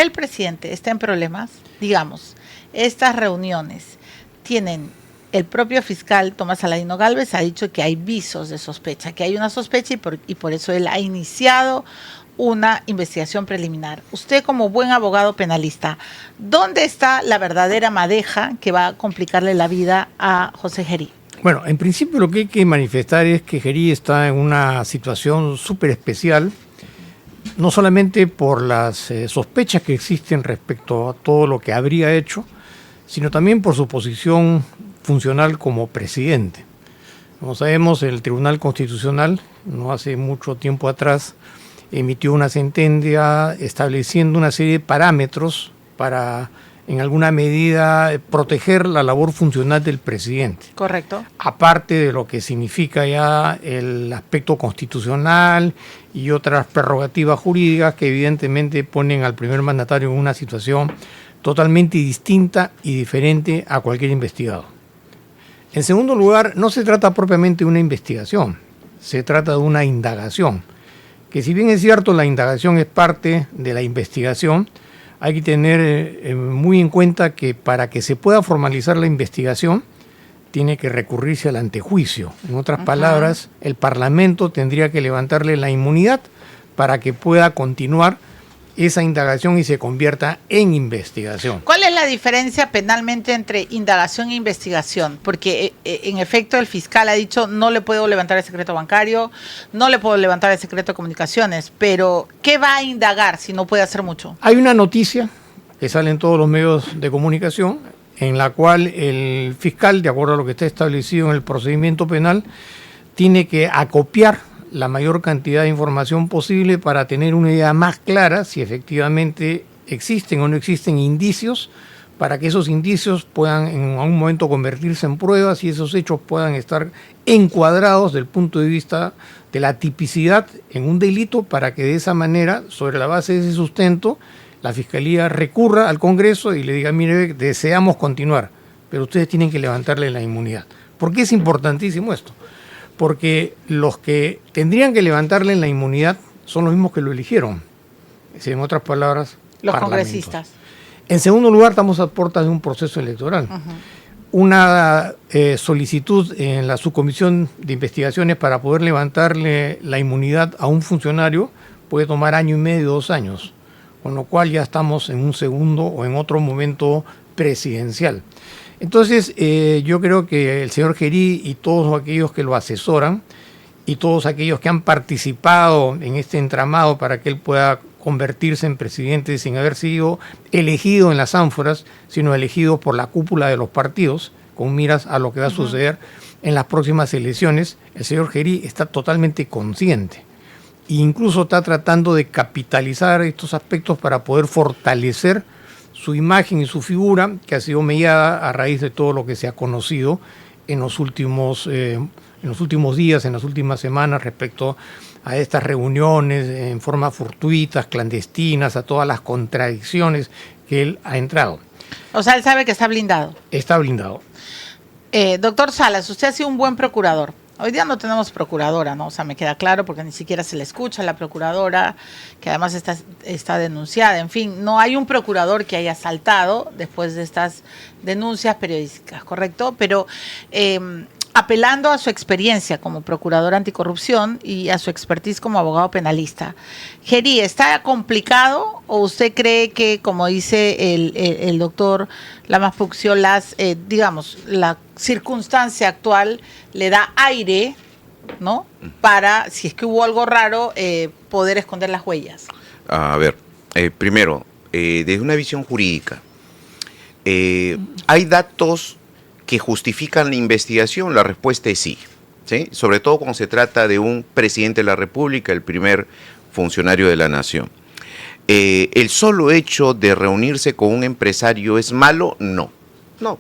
el presidente está en problemas, digamos, estas reuniones tienen, el propio fiscal Tomás Aladino Gálvez ha dicho que hay visos de sospecha, que hay una sospecha y por eso él ha iniciado una investigación preliminar. Usted, como buen abogado penalista, ¿dónde está la verdadera madeja que va a complicarle la vida a José Gerí? Bueno, en principio lo que hay que manifestar es que Gerí está en una situación súper especial, no solamente por las sospechas que existen respecto a todo lo que habría hecho, sino también por su posición funcional como presidente. Como sabemos, el Tribunal Constitucional, no hace mucho tiempo atrás, emitió una sentencia estableciendo una serie de parámetros para, en alguna medida, proteger la labor funcional del presidente. Correcto. Aparte de lo que significa ya el aspecto constitucional y otras prerrogativas jurídicas que evidentemente ponen al primer mandatario en una situación totalmente distinta y diferente a cualquier investigado. En segundo lugar, no se trata propiamente de una investigación, se trata de una indagación, que si bien es cierto la indagación es parte de la investigación, hay que tener muy en cuenta que para que se pueda formalizar la investigación tiene que recurrirse al antejuicio. En otras palabras, el Parlamento tendría que levantarle la inmunidad para que pueda continuar esa indagación y se convierta en investigación. ¿Cuál es la diferencia penalmente entre indagación e investigación? Porque en efecto el fiscal ha dicho no le puedo levantar el secreto bancario, no le puedo levantar el secreto de comunicaciones, pero ¿qué va a indagar si no puede hacer mucho? Hay una noticia que sale en todos los medios de comunicación en la cual el fiscal, de acuerdo a lo que está establecido en el procedimiento penal, tiene que acopiar la mayor cantidad de información posible para tener una idea más clara si efectivamente existen o no existen indicios, para que esos indicios puedan en algún momento convertirse en pruebas y esos hechos puedan estar encuadrados desde el punto de vista de la tipicidad en un delito, para que de esa manera, sobre la base de ese sustento, la Fiscalía recurra al Congreso y le diga, mire, deseamos continuar, pero ustedes tienen que levantarle la inmunidad. ¿Por qué es importantísimo esto? Porque los que tendrían que levantarle la inmunidad son los mismos que lo eligieron. Es decir, en otras palabras, los congresistas. En segundo lugar, estamos a puertas de un proceso electoral. Una solicitud en la subcomisión de investigaciones para poder levantarle la inmunidad a un funcionario puede tomar 1 año y medio, 2 años, con lo cual ya estamos en un segundo o en otro momento presidencial. Entonces, yo creo que el señor Gerí y todos aquellos que lo asesoran y todos aquellos que han participado en este entramado para que él pueda convertirse en presidente sin haber sido elegido en las ánforas, sino elegido por la cúpula de los partidos, con miras a lo que va a suceder en las próximas elecciones, el señor Gerí está totalmente consciente e incluso está tratando de capitalizar estos aspectos para poder fortalecer su imagen y su figura, que ha sido mellada a raíz de todo lo que se ha conocido en los últimos días, en las últimas semanas, respecto a estas reuniones en forma fortuitas, clandestinas, a todas las contradicciones que él ha entrado. O sea, él sabe que está blindado. Está blindado. Doctor Salas, usted ha sido un buen procurador. Hoy día no tenemos procuradora, ¿no? O sea, me queda claro porque ni siquiera se le escucha a la procuradora, que además está denunciada. En fin, no hay un procurador que haya saltado después de estas denuncias periodísticas, ¿correcto? Pero apelando a su experiencia como procurador anticorrupción y a su expertise como abogado penalista, Gerí, ¿está complicado o usted cree que, como dice el doctor Lamas Pucciollas, digamos, la circunstancia actual le da aire, ¿no?, para, si es que hubo algo raro, poder esconder las huellas? A ver, primero, desde una visión jurídica, ¿hay datos que justifican la investigación? La respuesta es sí, ¿sí? Sobre todo cuando se trata de un presidente de la República, el primer funcionario de la nación. ¿El solo hecho de reunirse con un empresario es malo? No, no.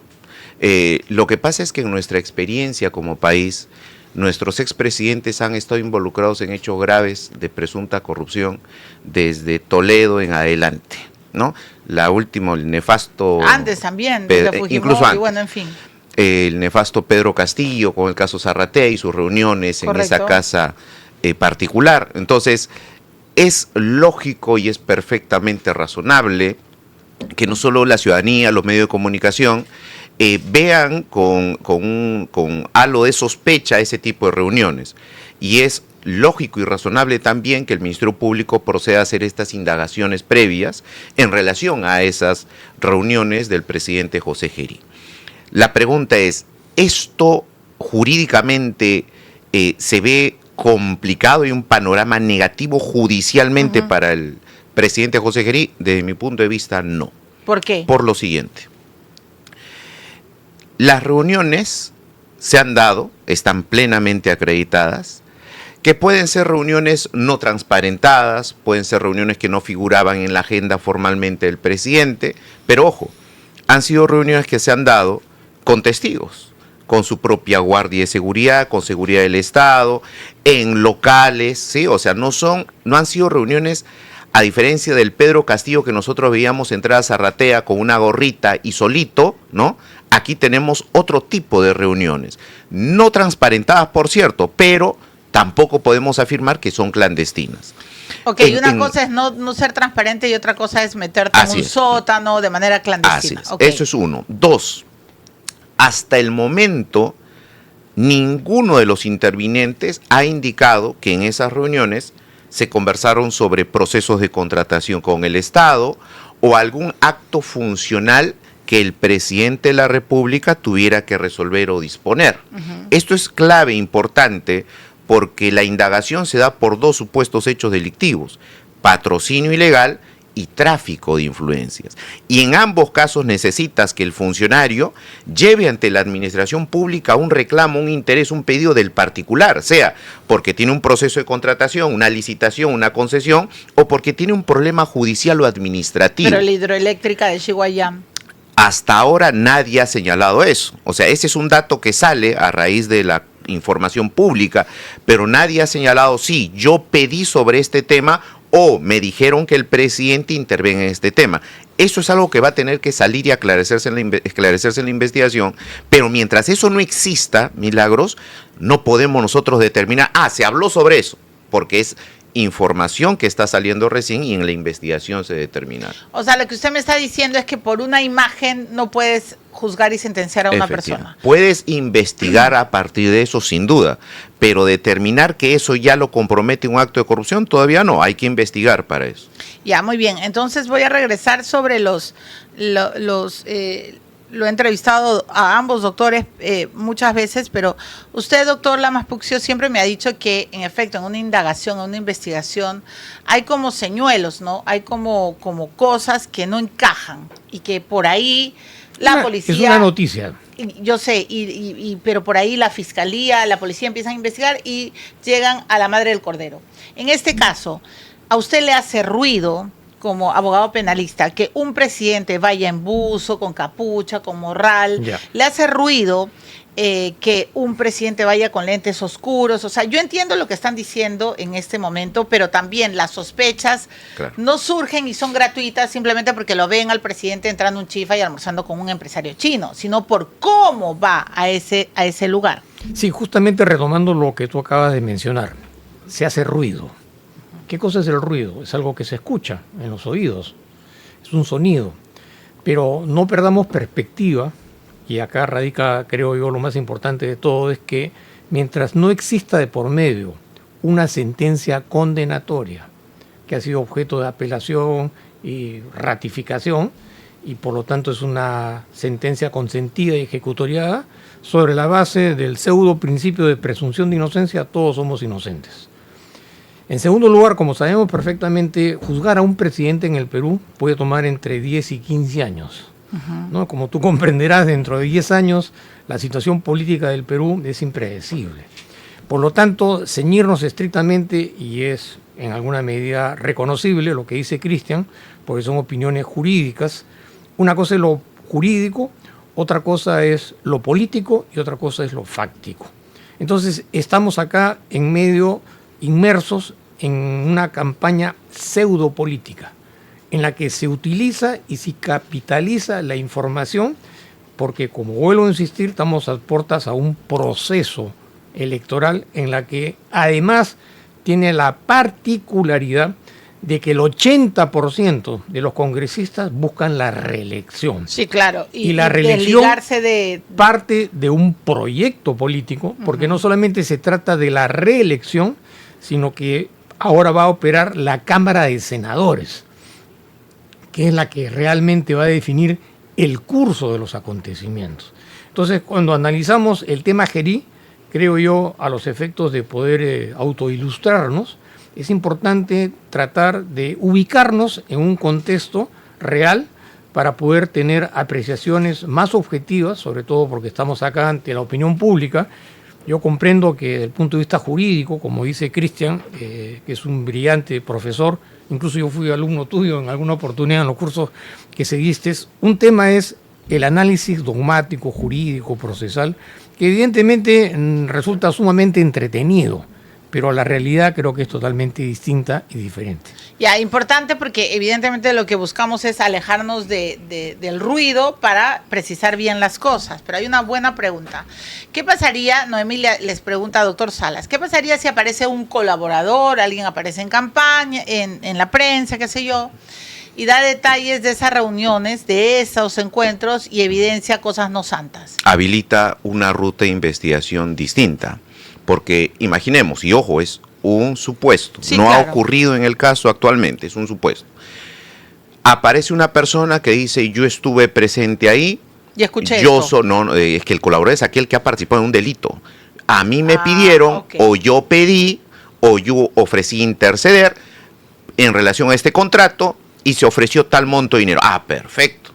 Lo que pasa es que en nuestra experiencia como país, nuestros expresidentes han estado involucrados en hechos graves de presunta corrupción desde Toledo en adelante, ¿no? La última, el nefasto... Antes también, desde Fujimori, incluso antes. Bueno, en fin. El nefasto Pedro Castillo con el caso Zarratea y sus reuniones en esa casa particular. Entonces, es lógico y es perfectamente razonable que no solo la ciudadanía, los medios de comunicación, vean con halo de sospecha ese tipo de reuniones. Y es lógico y razonable también que el Ministerio Público proceda a hacer estas indagaciones previas en relación a esas reuniones del presidente José Gerí. La pregunta es, ¿esto jurídicamente se ve complicado y un panorama negativo judicialmente para el presidente José Gerí? Desde mi punto de vista, no. ¿Por qué? Por lo siguiente. Las reuniones se han dado, están plenamente acreditadas, que pueden ser reuniones no transparentadas, pueden ser reuniones que no figuraban en la agenda formalmente del presidente, pero ojo, han sido reuniones que se han dado con testigos, con su propia guardia de seguridad, con seguridad del Estado, en locales, ¿sí? O sea, no han sido reuniones, a diferencia del Pedro Castillo que nosotros veíamos entrar a Zarratea con una gorrita y solito, ¿no? Aquí tenemos otro tipo de reuniones, no transparentadas, por cierto, pero tampoco podemos afirmar que son clandestinas. Ok, una cosa es no ser transparente y otra cosa es meterte en un sótano de manera clandestina. Así es. Eso es uno. Dos, hasta el momento, ninguno de los intervinientes ha indicado que en esas reuniones se conversaron sobre procesos de contratación con el Estado o algún acto funcional que el presidente de la República tuviera que resolver o disponer. Esto es clave, importante, porque la indagación se da por dos supuestos hechos delictivos: patrocinio ilegal y tráfico de influencias. Y en ambos casos necesitas que el funcionario lleve ante la administración pública un reclamo, un interés, un pedido del particular, sea porque tiene un proceso de contratación, una licitación, una concesión, o porque tiene un problema judicial o administrativo. Pero la hidroeléctrica de Chihuayam. Hasta ahora nadie ha señalado eso. O sea, ese es un dato que sale a raíz de la información pública, pero nadie ha señalado, sí, yo pedí sobre este tema o me dijeron que el presidente intervenga en este tema. Eso es algo que va a tener que salir y esclarecerse en la investigación, pero mientras eso no exista, Milagros, no podemos nosotros determinar, se habló sobre eso, porque es información que está saliendo recién y en la investigación se determina. O sea, lo que usted me está diciendo es que por una imagen no puedes juzgar y sentenciar a una persona. Puedes investigar a partir de eso, sin duda, pero determinar que eso ya lo compromete un acto de corrupción, todavía no, hay que investigar para eso. Ya, muy bien. Entonces voy a regresar sobre lo he entrevistado a ambos doctores muchas veces, pero usted, doctor Lamas Puccio, siempre me ha dicho que, en efecto, en una indagación, en una investigación, hay como señuelos, ¿no? Hay como cosas que no encajan y que por ahí la policía... Es una noticia. Yo sé, pero por ahí la fiscalía, la policía empiezan a investigar y llegan a la madre del cordero. En este caso, ¿a usted le hace ruido, como abogado penalista, que un presidente vaya en buzo, con capucha, con morral? ¿Le hace ruido que un presidente vaya con lentes oscuros? O sea, yo entiendo lo que están diciendo en este momento, pero también las sospechas no surgen y son gratuitas simplemente porque lo ven al presidente entrando un chifa y almorzando con un empresario chino, sino por cómo va a ese lugar. Sí, justamente retomando lo que tú acabas de mencionar, se hace ruido. ¿Qué cosa es el ruido? Es algo que se escucha en los oídos, es un sonido, pero no perdamos perspectiva, y acá radica, creo yo, lo más importante de todo, es que mientras no exista de por medio una sentencia condenatoria que ha sido objeto de apelación y ratificación, y por lo tanto es una sentencia consentida y ejecutoriada, sobre la base del pseudo principio de presunción de inocencia, todos somos inocentes. En segundo lugar, como sabemos perfectamente, juzgar a un presidente en el Perú puede tomar entre 10 y 15 años. ¿No? Como tú comprenderás, dentro de 10 años la situación política del Perú es impredecible. Por lo tanto, ceñirnos estrictamente, y es en alguna medida reconocible lo que dice Cristian, porque son opiniones jurídicas. Una cosa es lo jurídico, otra cosa es lo político y otra cosa es lo fáctico. Entonces, estamos acá en medio, inmersos en una campaña pseudopolítica, en la que se utiliza y se capitaliza la información, porque, como vuelvo a insistir, estamos a puertas a un proceso electoral en la que además tiene la particularidad de que el 80% de los congresistas buscan la reelección. Sí, claro. Y la reelección de... parte de un proyecto político, porque no solamente se trata de la reelección, sino que ahora va a operar la Cámara de Senadores, que es la que realmente va a definir el curso de los acontecimientos. Entonces, cuando analizamos el tema Gerí, creo yo, a los efectos de poder autoilustrarnos, es importante tratar de ubicarnos en un contexto real para poder tener apreciaciones más objetivas, sobre todo porque estamos acá ante la opinión pública. Yo comprendo que desde el punto de vista jurídico, como dice Cristian, que es un brillante profesor, incluso yo fui alumno tuyo en alguna oportunidad en los cursos que seguiste, un tema es el análisis dogmático, jurídico, procesal, que evidentemente resulta sumamente entretenido, pero la realidad creo que es totalmente distinta y diferente. Ya, importante porque evidentemente lo que buscamos es alejarnos del ruido para precisar bien las cosas. Pero hay una buena pregunta. ¿Qué pasaría, Noemí les pregunta a doctor Salas, qué pasaría si aparece un colaborador, alguien aparece en campaña, en la prensa, qué sé yo, y da detalles de esas reuniones, de esos encuentros y evidencia cosas no santas? Habilita una ruta de investigación distinta. Porque imaginemos, y ojo, es un supuesto, sí, no claro. ha ocurrido en el caso actualmente, es un supuesto. Aparece una persona que dice, yo estuve presente ahí, y escuché yo esto. no, es que el colaborador es aquel que ha participado en un delito. A mí me pidieron, okay. o yo pedí, o yo ofrecí interceder en relación a este contrato y se ofreció tal monto de dinero. Ah, perfecto.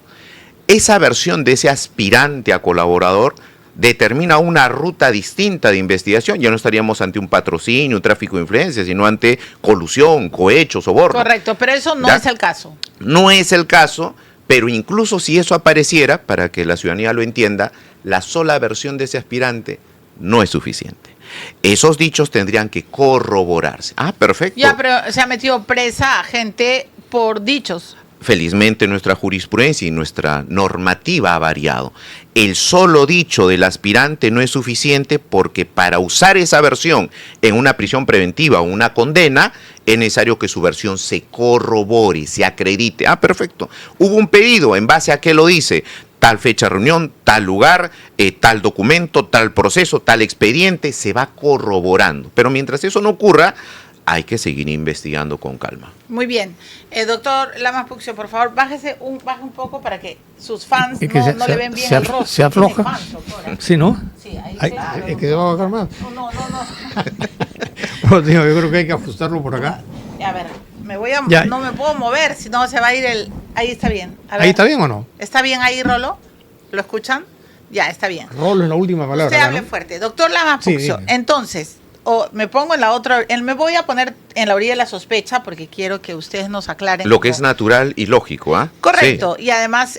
Esa versión de ese aspirante a colaborador determina una ruta distinta de investigación. Ya no estaríamos ante un patrocinio, un tráfico de influencia, sino ante colusión, cohecho, soborno. Correcto, pero eso no ¿Ya? es el caso. No es el caso, pero incluso si eso apareciera, para que la ciudadanía lo entienda, la sola versión de ese aspirante no es suficiente. Esos dichos tendrían que corroborarse. Ah, perfecto. Ya, pero se ha metido presa a gente por dichos. Felizmente nuestra jurisprudencia y nuestra normativa ha variado. El solo dicho del aspirante no es suficiente porque para usar esa versión en una prisión preventiva o una condena es necesario que su versión se corrobore, se acredite. Ah, perfecto. Hubo un pedido, ¿en base a qué lo dice? Tal fecha de reunión, tal lugar, tal documento, tal proceso, tal expediente, se va corroborando. Pero mientras eso no ocurra, hay que seguir investigando con calma. Muy bien. Doctor Lamas Puccio, por favor, baje un poco para que sus fans no le ven bien el rostro. Se afloja. Fans, doctora. Sí, ¿no? Sí, ahí Ay, claro. es que se va a bajar más. No. Bueno, tío, yo creo que hay que ajustarlo por acá. A ver, Ya. no me puedo mover, si no se va a ir el... Ahí está bien. A ver, ¿Ahí está bien o no? ¿está bien ahí, Rolo? ¿Lo escuchan? Ya, está bien. Rolo es la última palabra. Usted acá, hable ¿no? fuerte. Doctor Lamas Sí, Puccio, dime. entonces, me pongo en la otra... me voy a poner en la orilla de la sospecha porque quiero que ustedes nos aclaren. Lo que cómo- es natural y lógico, ¿ah? Correcto, Sí. y además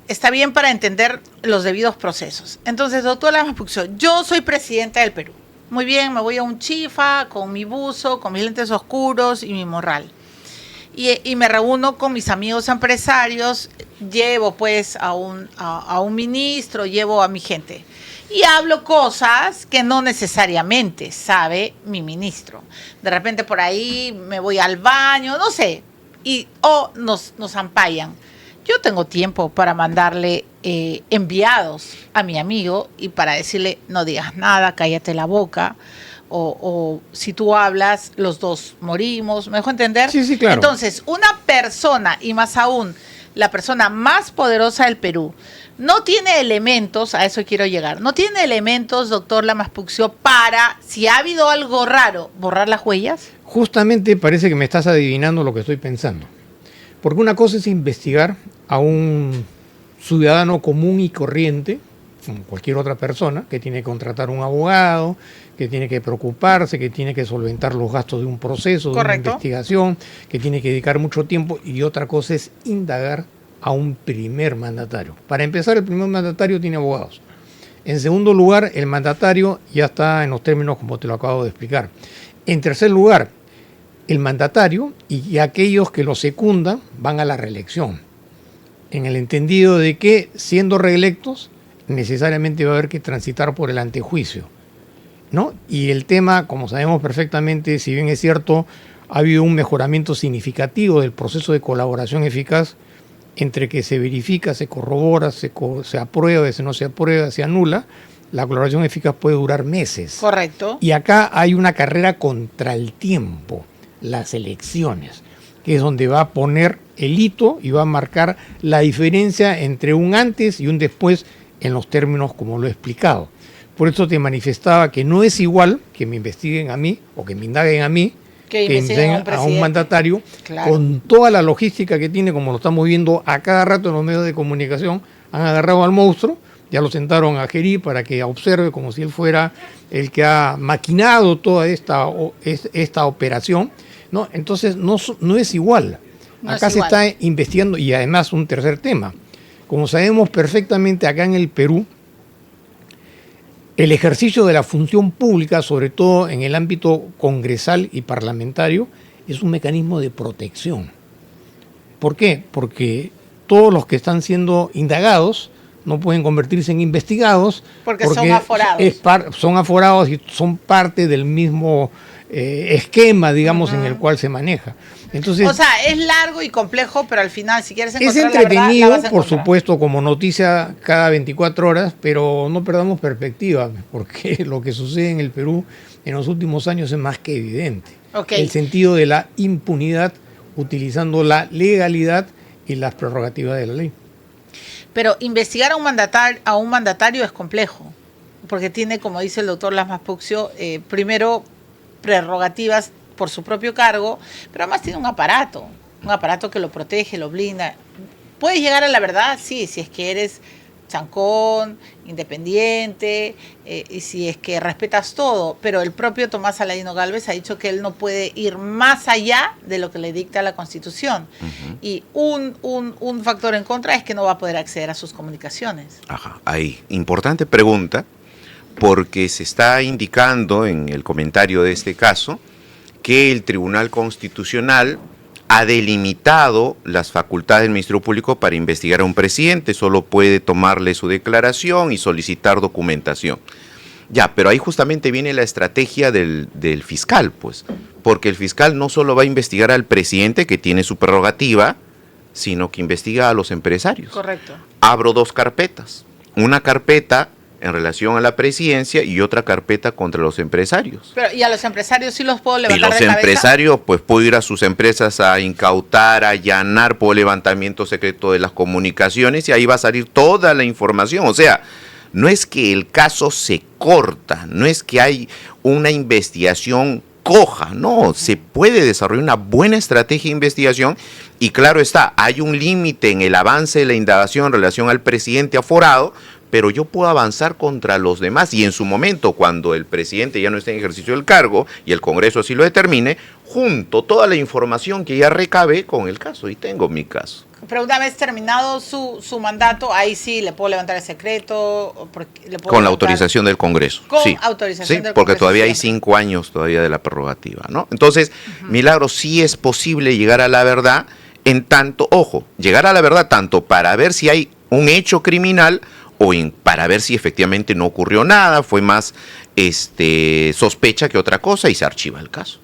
está bien para entender los debidos procesos. Entonces, doctor Lamas Puccio, yo soy presidenta del Perú. Muy bien, me voy a un chifa con mi buzo, con mis lentes oscuros y mi morral. Y me reúno con mis amigos empresarios, llevo pues a un ministro, llevo a mi gente. Y hablo cosas que no necesariamente sabe mi ministro. De repente por ahí me voy al baño, no sé, o nos ampallan. Yo tengo tiempo para mandarle enviados a mi amigo y para decirle, no digas nada, cállate la boca. O si tú hablas, los dos morimos. ¿Me dejo entender? Sí, claro. Entonces, una persona, y más aún, la persona más poderosa del Perú, no tiene elementos, a eso quiero llegar, no tiene elementos, doctor Lamas Puccio, para, si ha habido algo raro, borrar las huellas. Justamente parece que me estás adivinando lo que estoy pensando. Porque una cosa es investigar a un ciudadano común y corriente, como cualquier otra persona, que tiene que contratar un abogado, que tiene que preocuparse, que tiene que solventar los gastos de un proceso, de una Correcto. investigación, que tiene que dedicar mucho tiempo, y otra cosa es indagar a un primer mandatario. Para empezar, el primer mandatario tiene abogados. En segundo lugar, el mandatario ya está en los términos como te lo acabo de explicar. En tercer lugar, el mandatario y aquellos que lo secundan van a la reelección, en el entendido de que, siendo reelectos, necesariamente va a haber que transitar por el antejuicio, ¿no? Y el tema, como sabemos perfectamente, si bien es cierto, ha habido un mejoramiento significativo del proceso de colaboración eficaz entre que se verifica, se corrobora, se aprueba, se no se aprueba, se anula. La colaboración eficaz puede durar meses. Correcto. Y acá hay una carrera contra el tiempo, las elecciones, que es donde va a poner el hito y va a marcar la diferencia entre un antes y un después en los términos como lo he explicado. Por eso te manifestaba que no es igual que me investiguen a mí o que me indaguen a mí, que investiguen a un mandatario, claro, con toda la logística que tiene, como lo estamos viendo a cada rato en los medios de comunicación. Han agarrado al monstruo, ya lo sentaron a Gerí para que observe como si él fuera el que ha maquinado toda esta operación, ¿no? Entonces no es igual. Acá se está investigando. Y además un tercer tema. Como sabemos perfectamente, acá en el Perú, el ejercicio de la función pública, sobre todo en el ámbito congresal y parlamentario, es un mecanismo de protección. ¿Por qué? Porque todos los que están siendo indagados no pueden convertirse en investigados porque son aforados. Son aforados y son parte del mismo esquema, digamos, en el cual se maneja. Entonces, o sea, es largo y complejo, pero al final, si quieres encontrar es entretenido, la verdad, la vas a por encontrar. supuesto, como noticia cada 24 horas, pero no perdamos perspectiva, porque lo que sucede en el Perú en los últimos años es más que evidente. Okay. El sentido de la impunidad utilizando la legalidad y las prerrogativas de la ley. Pero investigar a un mandatario es complejo, porque tiene, como dice el doctor Lasmas Puccio, primero prerrogativas por su propio cargo, pero además tiene un aparato que lo protege, lo blinda. ¿Puedes llegar a la verdad? Sí, si es que eres chancón, independiente, y si es que respetas todo, pero el propio Tomás Aladino Gálvez ha dicho que él no puede ir más allá de lo que le dicta la Constitución. Y un factor en contra es que no va a poder acceder a sus comunicaciones. Ajá, ahí, importante pregunta, porque se está indicando en el comentario de este caso que el Tribunal Constitucional ha delimitado las facultades del Ministerio Público para investigar a un presidente, solo puede tomarle su declaración y solicitar documentación. Ya, pero ahí justamente viene la estrategia del fiscal, pues, porque el fiscal no solo va a investigar al presidente, que tiene su prerrogativa, sino que investiga a los empresarios. Correcto. Abro dos carpetas, una carpeta en relación a la presidencia y otra carpeta contra los empresarios. Pero, ¿y a los empresarios sí los puedo levantar de cabeza? Y los empresarios, pues puedo ir a sus empresas a incautar, a allanar por levantamiento secreto de las comunicaciones y ahí va a salir toda la información. O sea, no es que el caso se corta, no es que hay una investigación coja, no, se puede desarrollar una buena estrategia de investigación y claro está, hay un límite en el avance de la indagación en relación al presidente aforado, pero yo puedo avanzar contra los demás y en su momento, cuando el presidente ya no esté en ejercicio del cargo y el Congreso así lo determine, junto toda la información que ya recabé con el caso y tengo mi caso. Pero una vez terminado su mandato, ahí sí le puedo levantar el secreto. Con la autorización del Congreso. Con sí, autorización sí, del porque Congreso. todavía hay 5 años todavía de la prerrogativa, ¿no? Entonces, Milagro, sí es posible llegar a la verdad en tanto, ojo, llegar a la verdad tanto para ver si hay un hecho criminal o para ver si efectivamente no ocurrió nada, fue más sospecha que otra cosa y se archiva el caso.